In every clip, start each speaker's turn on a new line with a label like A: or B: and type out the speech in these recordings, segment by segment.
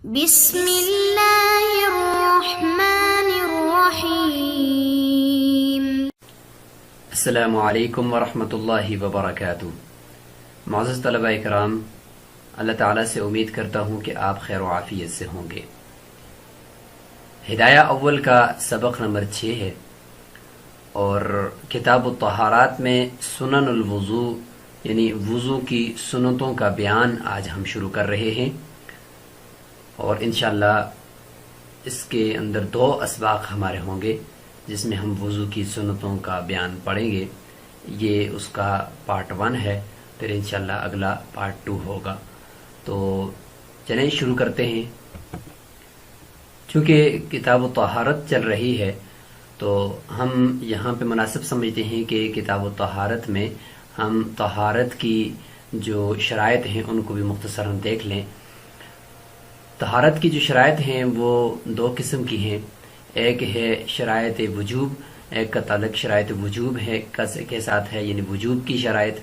A: بسم اللہ الرحمن الرحیم۔
B: السلام علیکم ورحمۃ اللہ وبرکاتہ۔ معزز طلبہ کرام، اللہ تعالیٰ سے امید کرتا ہوں کہ آپ خیر و عافیت سے ہوں گے۔ ہدایہ اول کا سبق نمبر 6 ہے اور کتاب الطہارات میں سنن الوضو یعنی وضو کی سنتوں کا بیان آج ہم شروع کر رہے ہیں، اور انشاءاللہ اس کے اندر 2 اسباق ہمارے ہوں گے جس میں ہم وضو کی سنتوں کا بیان پڑھیں گے۔ یہ اس کا پارٹ 1 ہے، پھر انشاءاللہ اگلا پارٹ 2 ہوگا۔ تو چلیں شروع کرتے ہیں۔ چونکہ کتاب الطہارت چل رہی ہے تو ہم یہاں پہ مناسب سمجھتے ہیں کہ کتاب الطہارت میں ہم طہارت کی جو شرائط ہیں ان کو بھی مختصراً دیکھ لیں۔ طہارت کی جو شرائط ہیں وہ 2 قسم کی ہیں، ایک ہے شرائط وجوب، ایک کا تعلق شرائط وجوب ہے کے ساتھ ہے یعنی وجوب کی شرائط،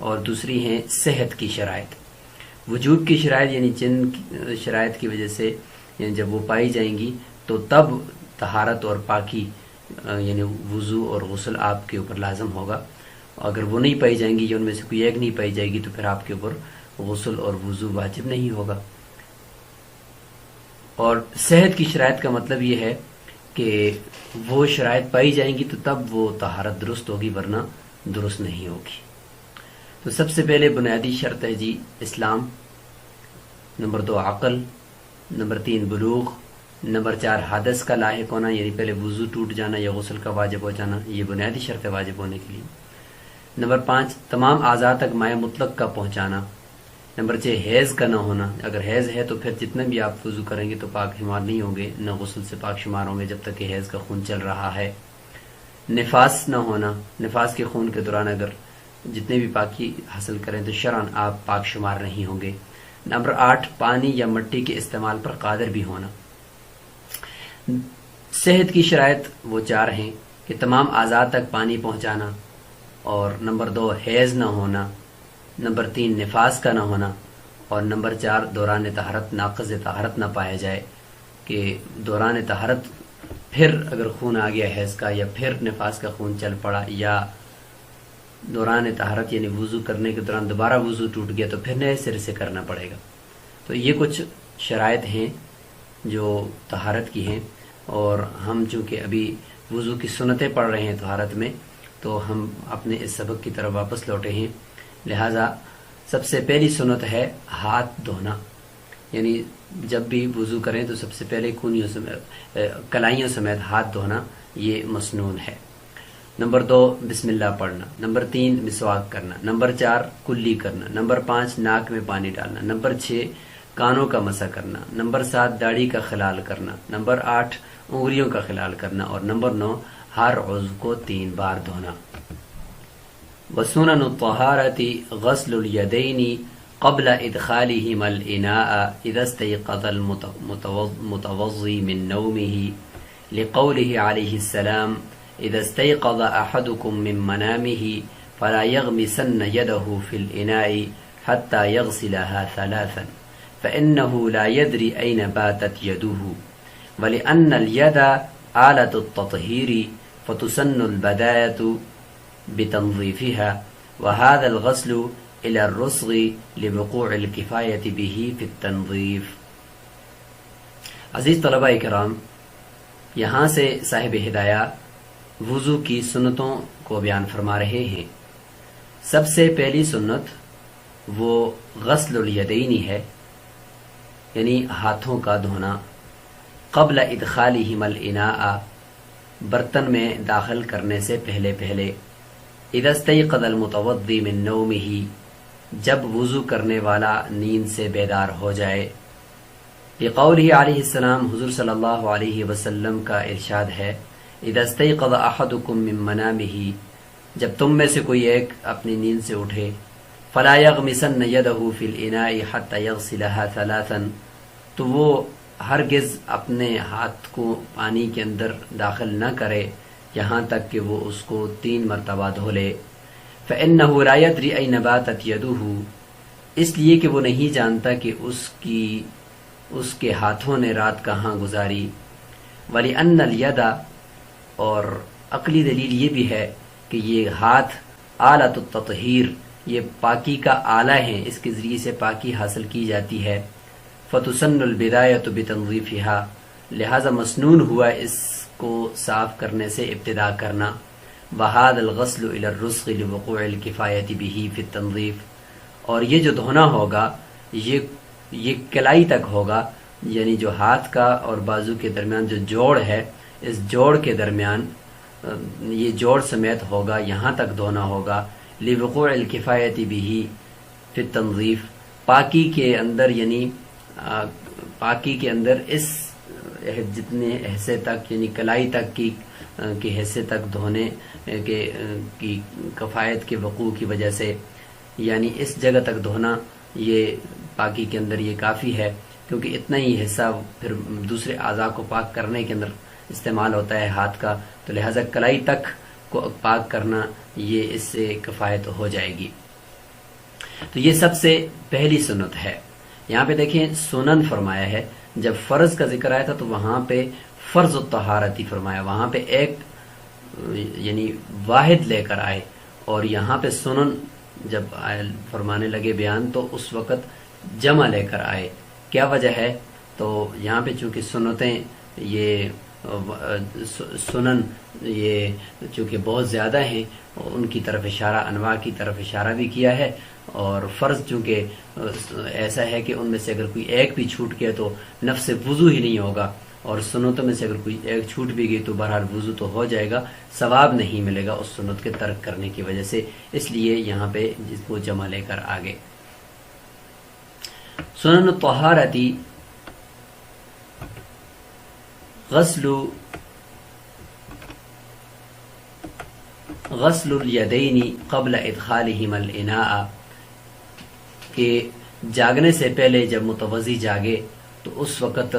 B: اور دوسری ہیں صحت کی شرائط۔ وجوب کی شرائط یعنی جن شرائط کی وجہ سے یعنی جب وہ پائی جائیں گی تو تب طہارت اور پاکی یعنی وضو اور غسل آپ کے اوپر لازم ہوگا، اگر وہ نہیں پائی جائیں گی یا ان میں سے کوئی ایک نہیں پائی جائے گی تو پھر آپ کے اوپر غسل اور وضو واجب نہیں ہوگا۔ اور صحت کی شرائط کا مطلب یہ ہے کہ وہ شرائط پائی جائیں گی تو تب وہ طہارت درست ہوگی، ورنہ درست نہیں ہوگی۔ تو سب سے پہلے بنیادی شرط ہے جی اسلام، نمبر 2 عقل، نمبر 3 بلوغ، نمبر 4 حدث کا لاحق ہونا یعنی پہلے وضو ٹوٹ جانا یا غسل کا واجب ہو جانا، یہ بنیادی شرط ہے واجب ہونے کے لیے۔ نمبر 5 تمام اعضاء تک مائع مطلق کا پہنچانا۔ نمبر 6 حیض کا نہ ہونا، اگر حیض ہے تو پھر جتنے بھی آپ وضو کریں گے تو پاک شمار نہیں ہوں گے، نہ غسل سے پاک شمار ہوں گے جب تک کہ حیض کا خون چل رہا ہے۔ نفاس نہ ہونا، نفاس کے خون کے دوران اگر جتنے بھی پاکی حاصل کریں تو شرعاً آپ پاک شمار نہیں ہوں گے۔ نمبر 8 پانی یا مٹی کے استعمال پر قادر بھی ہونا۔ صحت کی شرائط وہ 4 ہیں کہ تمام اعضاء تک پانی پہنچانا، اور نمبر 2 حیض نہ ہونا، نمبر 3 نفاس کا نہ ہونا، اور نمبر 4 دوران طہارت ناقض طہارت نہ پایا جائے کہ دوران طہارت پھر اگر خون آ گیا حیض کا یا پھر نفاس کا خون چل پڑا یا دوران طہارت یعنی وضو کرنے کے دوران دوبارہ وضو ٹوٹ گیا تو پھر نئے سرے سے کرنا پڑے گا۔ تو یہ کچھ شرائط ہیں جو طہارت کی ہیں، اور ہم چونکہ ابھی وضو کی سنتیں پڑھ رہے ہیں طہارت میں تو ہم اپنے اس سبق کی طرف واپس لوٹے ہیں، لہٰذا سب سے پہلی سنت ہے ہاتھ دھونا، یعنی جب بھی وضو کریں تو سب سے پہلے کلائیوں سمیت ہاتھ دھونا یہ مسنون ہے۔ نمبر 2 بسم اللہ پڑھنا، نمبر 3 مسواک کرنا، نمبر 4 کلی کرنا، نمبر 5 ناک میں پانی ڈالنا، نمبر 6 کانوں کا مسح کرنا، نمبر 7 داڑھی کا خلال کرنا، نمبر 8 انگلیوں کا خلال کرنا، اور نمبر 9 ہر عضو کو 3 بار دھونا۔ وسنن الطہارۃ غسل الیدین قبل ادخالہما الاناء اذا استيقظ المتوضی من نومه لقوله علیہ السلام اذا استيقظ احدكم من منامه فلا يغمسن يده في الاناء حتى يغسلها 3 فانه لا يدري اين باتت يده ولان اليد آلة التطهير فتسن البداية بتنظيفها وهذا الغسل إلى الرسغ لوقوع الكفاية به في التنظيف۔ عزیز طلبہ کرام، یہاں سے صاحب ہدایہ وضو کی سنتوں کو بیان فرما رہے ہیں۔ سب سے پہلی سنت وہ غسل الیدین ہے، یعنی ہاتھوں کا دھونا، قبل ادخالہما الاناء برتن میں داخل کرنے سے پہلے۔ اذا استيقظ المتوضی من نومه جب وضو کرنے والا نیند سے بیدار ہو جائے۔ لقوله علیہ السلام حضور صلی اللہ علیہ وسلم کا ارشاد ہے، اذا استيقظ احدكم من منامه جب تم میں سے کوئی ایک اپنی نیند سے اٹھے، فلا يغمسن يده في الاناء حتى يغسلها 3 تو وہ ہرگز اپنے ہاتھ کو پانی کے اندر داخل نہ کرے یہاں تک کہ وہ اس کو 3 مرتبہ دھو لے۔ فإنه لا يدري أين باتت يده اس لیے کہ وہ نہیں جانتا کہ اس کی اس کے ہاتھوں نے رات کہاں گزاری۔ وَلِأَنَّ الْيَدَ، اور عقلی دلیل یہ بھی ہے کہ یہ ہاتھ آلۃ التطہیر، یہ پاکی کا آلہ ہے، اس کے ذریعے سے پاکی حاصل کی جاتی ہے۔ فَتُسَنُّ الْبِدَایَةُ بِتَنظِیفِهَا، لہذا مسنون ہوا اس کو صاف کرنے سے ابتدا کرنا۔ وَهَذَا الْغَسْلُ إِلَى الرُّسْغِ لِوُقُوعِ الْكِفَایَةِ بِهِ فِي التَّنظِیف، اور یہ جو دھونا ہوگا یہ کلائی تک ہوگا، یعنی جو ہاتھ کا اور بازو کے درمیان جو جوڑ ہے، اس جوڑ کے درمیان یہ جوڑ سمیت ہوگا، یہاں تک دھونا ہوگا۔ لِوُقُوعِ الْكِفَایَةِ بِهِ فِي التَّنظِیف، پاکی کے اندر، یعنی پاکی کے اندر اس جتنے حصے تک، یعنی کلائی تک کے حصے تک دھونے کی کفایت کے وقوع کی وجہ سے، یعنی اس جگہ تک دھونا یہ پاکی کے اندر یہ کافی ہے، کیونکہ اتنا ہی حصہ پھر دوسرے اعضاء کو پاک کرنے کے اندر استعمال ہوتا ہے ہاتھ کا، تو لہٰذا کلائی تک کو پاک کرنا یہ اس سے کفایت ہو جائے گی۔ تو یہ سب سے پہلی سنت ہے۔ یہاں پہ دیکھیں سنن فرمایا ہے، جب فرض کا ذکر آیا تھا تو وہاں پہ فرض الطہارتی فرمایا، وہاں پہ ایک یعنی واحد لے کر آئے، اور یہاں پہ سنن جب فرمانے لگے بیان تو اس وقت جمع لے کر آئے۔ کیا وجہ ہے؟ تو یہاں پہ چونکہ سنتیں یہ سنن یہ چونکہ بہت زیادہ ہیں، ان کی طرف اشارہ، انواع کی طرف اشارہ بھی کیا ہے، اور فرض چونکہ ایسا ہے کہ ان میں سے اگر کوئی ایک بھی چھوٹ گیا تو نفس وضو ہی نہیں ہوگا، اور سنتوں میں سے اگر کوئی ایک چھوٹ بھی گئی تو بہرحال وضو تو ہو جائے گا، ثواب نہیں ملے گا اس سنت کے ترک کرنے کی وجہ سے، اس لیے یہاں پہ جس کو جمع لے کر آگے۔ سنن الطہارتی غسل الیدین قبل ادخالہما الاناء، کہ جاگنے سے پہلے جب متوضی جاگے تو اس وقت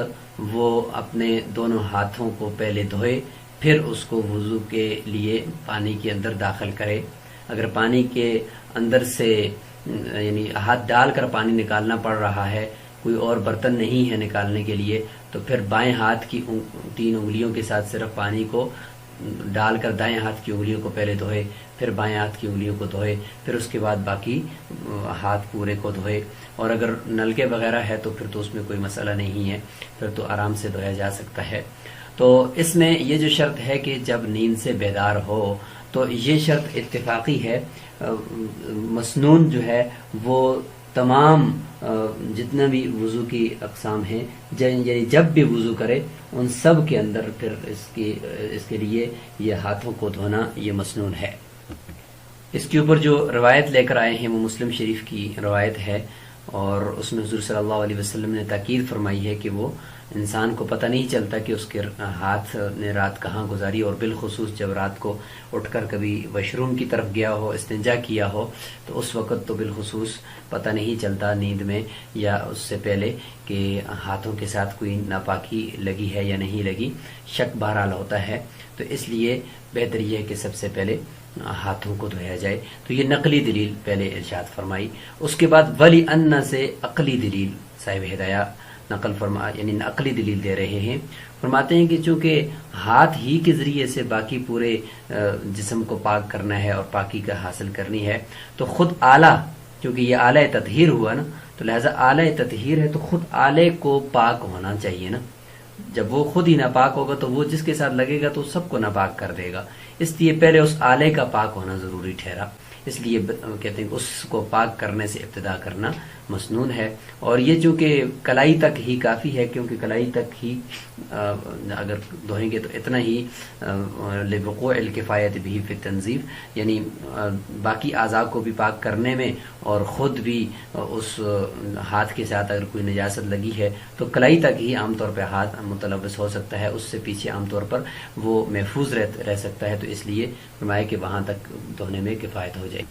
B: وہ اپنے دونوں ہاتھوں کو پہلے دھوئے، پھر اس کو وضو کے لیے پانی کے اندر داخل کرے۔ اگر پانی کے اندر سے یعنی ہاتھ ڈال کر پانی نکالنا پڑ رہا ہے، کوئی اور برتن نہیں ہے نکالنے کے لیے، تو پھر بائیں ہاتھ کی 3 انگلیوں کے ساتھ صرف پانی کو ڈال کر دائیں ہاتھ کی انگلیوں کو پہلے دھوئے، پھر بائیں ہاتھ کی انگلیوں کو دھوئے، پھر اس کے بعد باقی ہاتھ پورے کو دھوئے۔ اور اگر نلکے وغیرہ ہے تو پھر تو اس میں کوئی مسئلہ نہیں ہے، پھر تو آرام سے دھویا جا سکتا ہے۔ تو اس میں یہ جو شرط ہے کہ جب نیند سے بیدار ہو، تو یہ شرط اتفاقی ہے۔ مسنون جو ہے وہ تمام جتنا بھی وضو کی اقسام ہیں، یعنی جب بھی وضو کرے ان سب کے اندر پھر اس کے لیے یہ ہاتھوں کو دھونا یہ مسنون ہے۔ اس کے اوپر جو روایت لے کر آئے ہیں وہ مسلم شریف کی روایت ہے، اور اس میں حضور صلی اللہ علیہ وسلم نے تاکید فرمائی ہے کہ وہ انسان کو پتہ نہیں چلتا کہ اس کے ہاتھ نے رات کہاں گزاری، اور بالخصوص جب رات کو اٹھ کر کبھی واش روم کی طرف گیا ہو، استنجا کیا ہو، تو اس وقت تو بالخصوص پتہ نہیں چلتا نیند میں یا اس سے پہلے کہ ہاتھوں کے ساتھ کوئی ناپاکی لگی ہے یا نہیں لگی، شک بہرحال ہوتا ہے۔ تو اس لیے بہتر یہ ہے کہ سب سے پہلے ہاتھوں کو دھویا جائے۔ تو یہ نقلی دلیل پہلے ارشاد فرمائی۔ اس کے بعد ولی ان سے عقلی دلیل صاحب ہدایہ نقل فرما، یعنی عقلی دلیل دے رہے ہیں۔ فرماتے ہیں کہ چونکہ ہاتھ ہی کے ذریعے سے باقی پورے جسم کو پاک کرنا ہے اور پاکی کا حاصل کرنی ہے، تو خود آلہ، کیونکہ یہ آلہ تطہیر ہوا نا، تو لہٰذا آلہ تطہیر ہے تو خود آلے کو پاک ہونا چاہیے نا۔ جب وہ خود ہی ناپاک ہوگا تو وہ جس کے ساتھ لگے گا تو سب کو ناپاک کر دے گا، اس لیے پہلے اس آلے کا پاک ہونا ضروری ٹھہرا۔ اس لیے کہتے ہیں کہ اس کو پاک کرنے سے ابتدا کرنا مسنون ہے، اور یہ چونکہ کلائی تک ہی کافی ہے، کیونکہ کلائی تک ہی اگر دھوئیں گے تو اتنا ہی لوقوع الکفایت بھی فی التنظیف، یعنی باقی اعضاء کو بھی پاک کرنے میں، اور خود بھی اس ہاتھ کے ساتھ اگر کوئی نجاست لگی ہے تو کلائی تک ہی عام طور پہ ہاتھ متلوث ہو سکتا ہے، اس سے پیچھے عام طور پر وہ محفوظ رہ سکتا ہے، تو اس لیے فرمایا کہ وہاں تک دھونے میں کفایت ہو جائے۔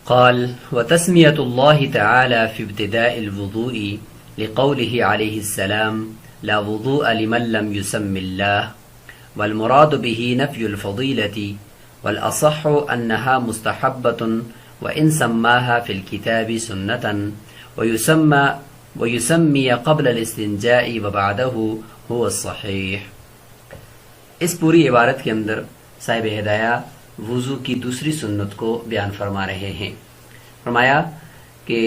B: قال وتسمية الله تعالى في ابتداء الوضوء لقوله عليه السلام لا وضوء لمن لم يسم الله، والمراد به نفي الفضيلة، والأصح أنها مستحبة وإن سماها في الكتاب سنة، وَيُسَمِّيَ قَبْلَ الْإِسْتِنْجَاءِ وَبَعْدَهُ هُوَ الصَّحِيحُ۔ اس پوری عبارت کے اندر صاحب ہدایہ وضو کی دوسری سنت کو بیان فرما رہے ہیں۔ فرمایا کہ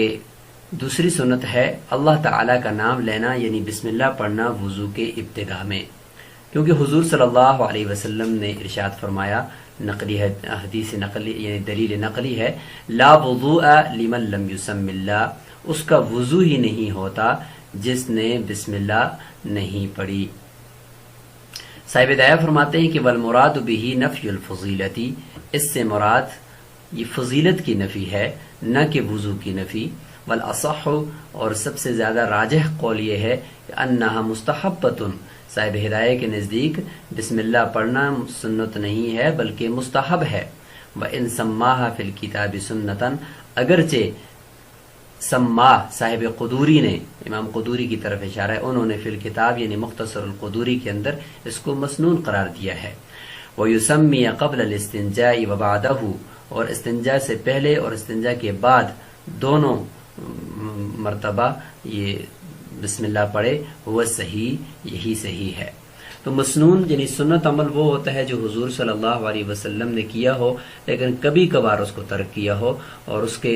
B: دوسری سنت ہے اللہ تعالیٰ کا نام لینا، یعنی بسم اللہ پڑھنا وضو کے ابتدا میں، کیونکہ حضور صلی اللہ علیہ وسلم نے ارشاد فرمایا، نقلی ہے، حدیث نقلی یعنی دلیل نقلی ہے، لا وضوء لمن لم یسم اللہ، اس کا وضو ہی نہیں ہوتا جس نے بسم اللہ نہیں پڑھی۔ صاحب ہدایہ فرماتے ہیں کہ والمراد به نفی الفضیلتی، اس سے مراد یہ فضیلت کی نفی ہے، نہ کہ وضو کی نفی۔ والاصح، اور سب سے زیادہ راجح قول یہ ہے کہ انہا مستحبۃ، صاحب ہدایہ کے نزدیک بسم اللہ پڑھنا سنت نہیں ہے بلکہ مستحب ہے۔ وَإِن سَمَّاهَا فِي الْكِتَابِ سُنَّةً، اگرچہ سما صاحب قدوری نے، امام قدوری کی طرف اشارہ ہے، انہوں نے فی الکتاب یعنی مختصر القدوری کے اندر اس کو مسنون قرار دیا ہے۔ وَيُسَمِّيَ قَبْلَ الْإِسْتِنْجَاءِ وَبَعْدَهُ، اور استنجا سے پہلے اور استنجا کے بعد دونوں مرتبہ یہ بسم اللہ پڑھے، وہ صحیح، یہی صحیح ہے۔ تو مسنون یعنی سنت عمل وہ ہوتا ہے جو حضور صلی اللہ علیہ وسلم نے کیا ہو لیکن کبھی کبھار اس کو ترک کیا ہو، اور اس کے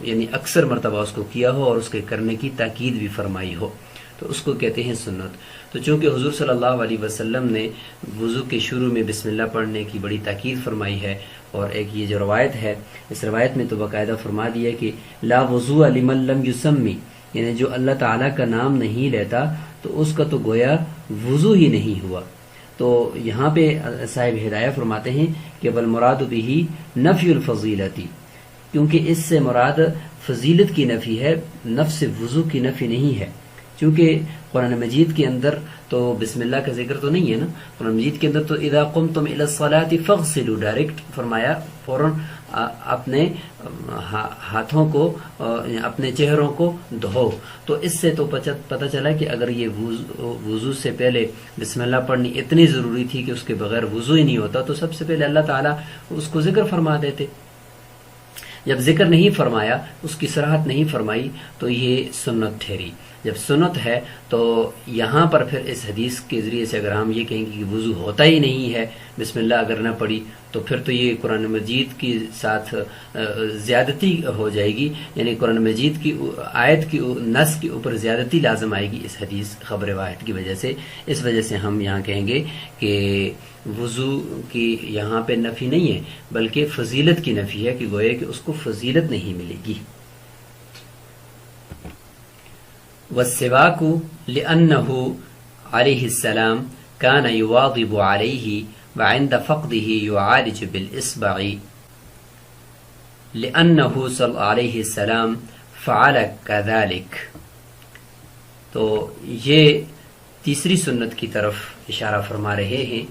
B: یعنی اکثر مرتبہ اس کو کیا ہو اور اس کے کرنے کی تاکید بھی فرمائی ہو، تو اس کو کہتے ہیں سنت۔ تو چونکہ حضور صلی اللہ علیہ وسلم نے وضو کے شروع میں بسم اللہ پڑھنے کی بڑی تاکید فرمائی ہے، اور ایک یہ جو روایت ہے، اس روایت میں تو باقاعدہ فرما دیا کہ لا وضوء لمن لم یسمی، یعنی جو اللہ تعالیٰ کا نام نہیں لیتا تو اس کا تو گویا وضو ہی نہیں ہوا۔ تو یہاں پہ صاحب ہدایہ فرماتے ہیں کہ والمراد به نفی الفضیلتی، کیونکہ اس سے مراد فضیلت کی نفی ہے، نفس وضو کی نفی نہیں ہے، چونکہ قرآن مجید کے اندر تو بسم اللہ کا ذکر تو نہیں ہے نا، قرآن مجید کے اندر تو اذا قمتم الی الصلاۃ فاغسلوا، ڈائریکٹ فرمایا، فوراً اپنے ہاتھوں کو، اپنے چہروں کو دھو۔ تو اس سے تو پتہ چلا کہ اگر یہ وضو سے پہلے بسم اللہ پڑھنی اتنی ضروری تھی کہ اس کے بغیر وضو ہی نہیں ہوتا تو سب سے پہلے اللہ تعالیٰ اس کو ذکر فرما دیتے۔ جب ذکر نہیں فرمایا، اس کی صراحت نہیں فرمائی، تو یہ سنت ٹھہری۔ جب سنت ہے تو یہاں پر پھر اس حدیث کے ذریعے سے اگر ہم یہ کہیں گے کہ وضو ہوتا ہی نہیں ہے بسم اللہ اگر نہ پڑھی، تو پھر تو یہ قرآن مجید کی ساتھ زیادتی ہو جائے گی، یعنی قرآن مجید کی آیت کی نص کے اوپر زیادتی لازم آئے گی اس حدیث خبر واحد کی وجہ سے۔ اس وجہ سے ہم یہاں کہیں گے کہ وضو کی یہاں پہ نفی نہیں ہے بلکہ فضیلت کی نفی ہے، کہ گویا کہ اس کو فضیلت نہیں ملے گی۔ والسواک لأنه علیہ السلام كان يواظب عليه وعند فقده يعالج بالإصبع لأنه صلی علیہ السلام فعل كذلك۔ تو یہ تیسری سنت کی طرف اشارہ فرما رہے ہیں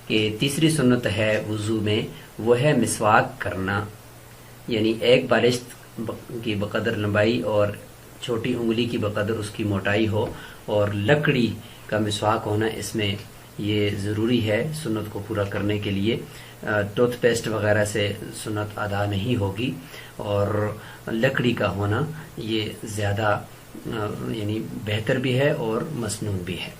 B: کہ تیسری سنت ہے وضو میں، وہ ہے مسواک کرنا، یعنی ایک بالشت کی بقدر لمبائی اور چھوٹی انگلی کی بقدر اس کی موٹائی ہو، اور لکڑی کا مسواک ہونا اس میں یہ ضروری ہے سنت کو پورا کرنے کے لیے۔ ٹوتھ پیسٹ وغیرہ سے سنت ادا نہیں ہوگی، اور لکڑی کا ہونا یہ زیادہ یعنی بہتر بھی ہے اور مسنون بھی ہے۔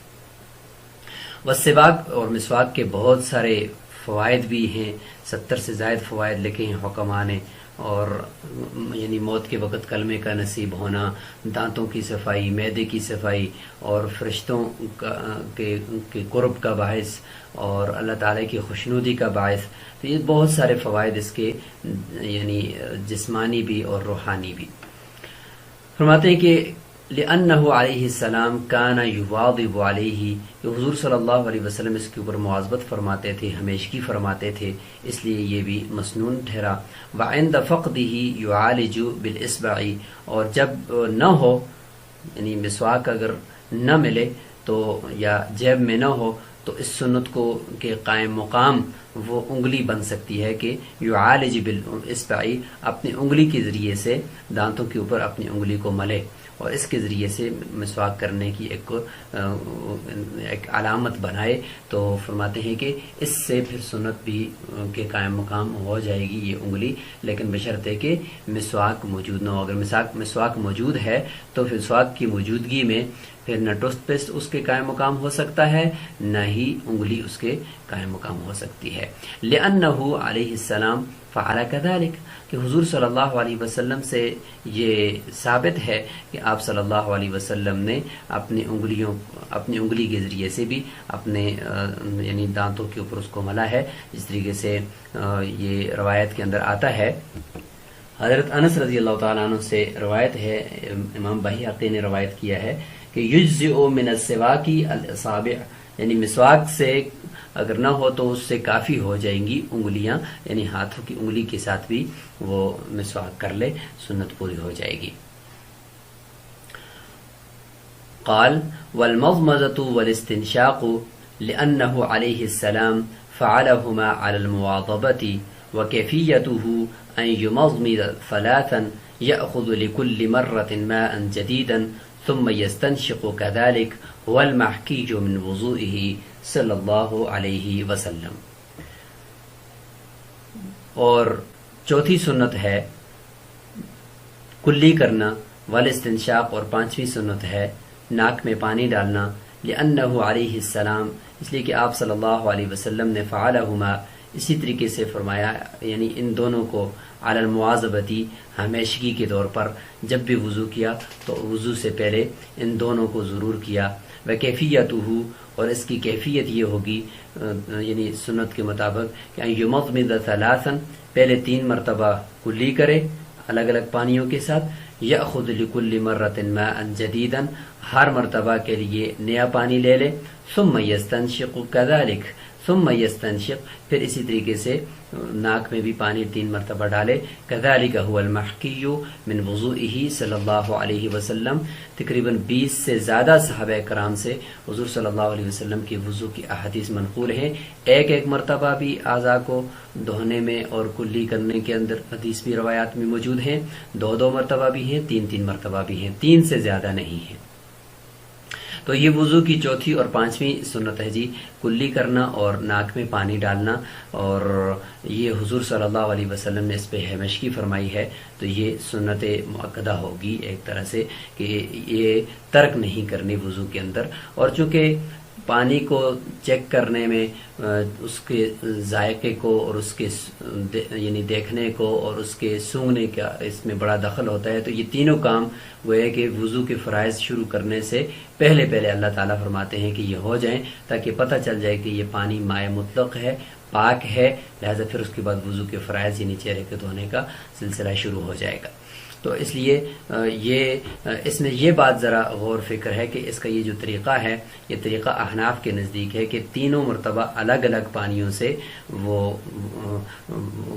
B: والسواک اور مسواک کے بہت سارے فوائد بھی ہیں، 70 سے زائد فوائد لکھے ہیں حکماء نے، اور یعنی موت کے وقت کلمے کا نصیب ہونا، دانتوں کی صفائی، معدے کی صفائی، اور فرشتوں کے قرب کا باعث، اور اللہ تعالیٰ کی خوشنودی کا باعث۔ تو یہ بہت سارے فوائد اس کے یعنی جسمانی بھی اور روحانی بھی۔ فرماتے ہیں کہ لأنه علیہ السلام کان یواظب علیہ، کہ حضور صلی اللہ علیہ وسلم اس کے اوپر مواظبت فرماتے تھے، ہمیشگی فرماتے تھے، اس لیے یہ بھی مسنون ٹھہرا۔ وعند فقده یعالج بالإصبع، اور جب نہ ہو یعنی مسواک اگر نہ ملے تو یا جیب میں نہ ہو تو اس سنت کو کے قائم مقام وہ انگلی بن سکتی ہے کہ یعالج بالإصبع، اپنی انگلی کے ذریعے سے دانتوں کے اوپر اپنی انگلی کو ملے، اور اس کے ذریعے سے مسواک کرنے کی ایک علامت بنائے، تو فرماتے ہیں کہ اس سے پھر سنت بھی کے قائم مقام ہو جائے گی یہ انگلی، لیکن بشرط کہ مسواک موجود نہ ہو۔ اگر مسواک موجود ہے تو پھر مسواک کی موجودگی میں پھر نہ ٹوتھ پیسٹ اس کے قائم مقام ہو سکتا ہے، نہ ہی انگلی اس کے قائم مقام ہو سکتی ہے۔ لأنه علیہ السلام فعل كذلك، کہ حضور صلی اللہ علیہ وسلم سے یہ ثابت ہے کہ آپ صلی اللہ علیہ وسلم نے اپنی انگلی کے ذریعے سے بھی اپنے یعنی دانتوں کے اوپر اس کو ملا ہے، جس طریقے سے یہ روایت کے اندر آتا ہے۔ حضرت انس رضی اللہ تعالیٰ عنہ سے روایت ہے، امام بہقی نے روایت کیا ہے کہ یجزئ من السواک الاصابع، یعنی مسواک سے اگر نہ ہو تو اس سے کافی ہو جائیں گی انگلیاں، یعنی ہاتھوں کی انگلی کے ساتھ بھی وہ مسواک کر لے، سنت پوری ہو جائے گی۔ قال والمضمضة والاستنشاق لأنه عليه السلام فعلهما على المواظبة، وكيفيته أن يمضمض ثلاثا يأخذ لكل مرة ماء جديدا ثم يستنشق كذلك هو المحكي من وضوئه صلی اللہ علیہ وسلم۔ اور چوتھی سنت ہے کلی کرنا، والاستنشاق، اور پانچویں سنت ہے ناک میں پانی ڈالنا، لأنہ علیہ السلام، اس لیے کہ آپ صلی اللہ علیہ وسلم نے فعلہما، اسی طریقے سے فرمایا، یعنی ان دونوں کو علی المواظبتی، ہمیشگی کے طور پر جب بھی وضو کیا تو وضو سے پہلے ان دونوں کو ضرور کیا۔ وکیفیتہ، اور اس کی کیفیت یہ ہوگی یعنی سنت کے مطابق کہ یمضمض ثلاثا، پہلے 3 مرتبہ کلی کرے الگ الگ پانیوں کے ساتھ، یأخذ لکل مرۃ ماء جدیدا، ہر مرتبہ کے لیے نیا پانی لے لے، ثم یستنشق کذلک، ثم یستنشق، پھر اسی طریقے سے ناک میں بھی پانی 3 مرتبہ ڈالے، کذالک هو المحکی من وضوئه صلی اللہ علیہ وسلم۔ تقریباً 20 سے زیادہ صحابہ کرام سے حضور صلی اللہ علیہ وسلم کی وضو کی احادیث منقول ہیں، ایک مرتبہ بھی اعضاء کو دھونے میں اور کلی کرنے کے اندر حدیث بھی روایات میں موجود ہیں، 2 مرتبہ بھی ہیں، 3 مرتبہ بھی ہیں، 3 سے زیادہ نہیں ہیں۔ تو یہ وضو کی چوتھی اور 5ویں سنت ہے جی، کلی کرنا اور ناک میں پانی ڈالنا، اور یہ حضور صلی اللہ علیہ وسلم نے اس پہ ہمیشگی فرمائی ہے، تو یہ سنت مؤکدہ ہوگی ایک طرح سے کہ یہ ترک نہیں کرنی وضو کے اندر۔ اور چونکہ پانی کو چیک کرنے میں اس کے ذائقے کو اور اس کے یعنی دیکھنے کو اور اس کے سونگنے کا اس میں بڑا دخل ہوتا ہے، تو یہ تینوں کام وہ ہے کہ وضو کے فرائض شروع کرنے سے پہلے اللہ تعالیٰ فرماتے ہیں کہ یہ ہو جائیں، تاکہ پتہ چل جائے کہ یہ پانی مائع مطلق ہے، پاک ہے، لہذا پھر اس کے بعد وضو کے فرائض یعنی چہرے کے دھونے کا سلسلہ شروع ہو جائے گا۔ تو اس لیے اس میں یہ بات ذرا غور فکر ہے کہ اس کا یہ جو طریقہ ہے، یہ طریقہ احناف کے نزدیک ہے کہ 3 مرتبہ الگ الگ پانیوں سے وہ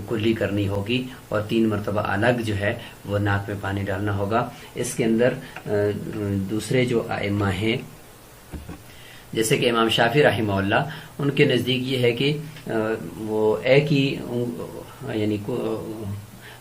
B: کلی کرنی ہوگی، اور 3 مرتبہ الگ جو ہے وہ ناک میں پانی ڈالنا ہوگا۔ اس کے اندر دوسرے جو ائمہ ہیں جیسے کہ امام شافعی رحمہ اللہ، ان کے نزدیک یہ ہے کہ وہ ایک ہی یعنی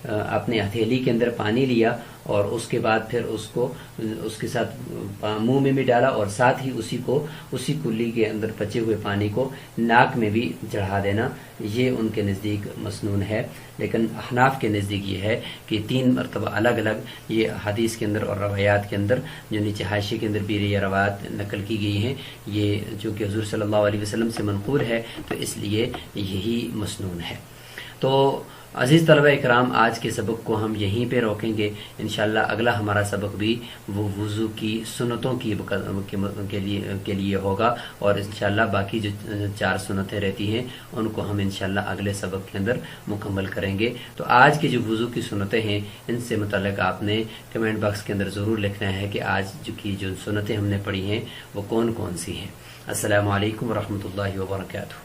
B: اپنے ہتھیلی کے اندر پانی لیا اور اس کے بعد پھر اس کے ساتھ منہ میں بھی ڈالا، اور ساتھ ہی اسی کلی کے اندر بچے ہوئے پانی کو ناک میں بھی چڑھا دینا، یہ ان کے نزدیک مسنون ہے۔ لیکن احناف کے نزدیک یہ ہے کہ 3 مرتبہ الگ الگ، یہ حدیث کے اندر اور روایات کے اندر جو نیچے حاشیے کے اندر بھی یہ روایات نقل کی گئی ہیں، یہ چونکہ حضور صلی اللہ علیہ وسلم سے منقول ہے تو اس لیے یہی مسنون ہے۔ تو عزیز طلبہ اکرام، آج کے سبق کو ہم یہیں پہ روکیں گے، انشاءاللہ اگلا ہمارا سبق بھی وہ وضو کی سنتوں کے لیے ہوگا، اور انشاءاللہ باقی جو 4 سنتیں رہتی ہیں ان کو ہم انشاءاللہ اگلے سبق کے اندر مکمل کریں گے۔ تو آج کی جو وضو کی سنتیں ہیں ان سے متعلق آپ نے کمنٹ باکس کے اندر ضرور لکھنا ہے کہ آج جو سنتیں ہم نے پڑھی ہیں وہ کون کون سی ہیں۔ السلام علیکم ورحمۃ اللہ وبرکاتہ۔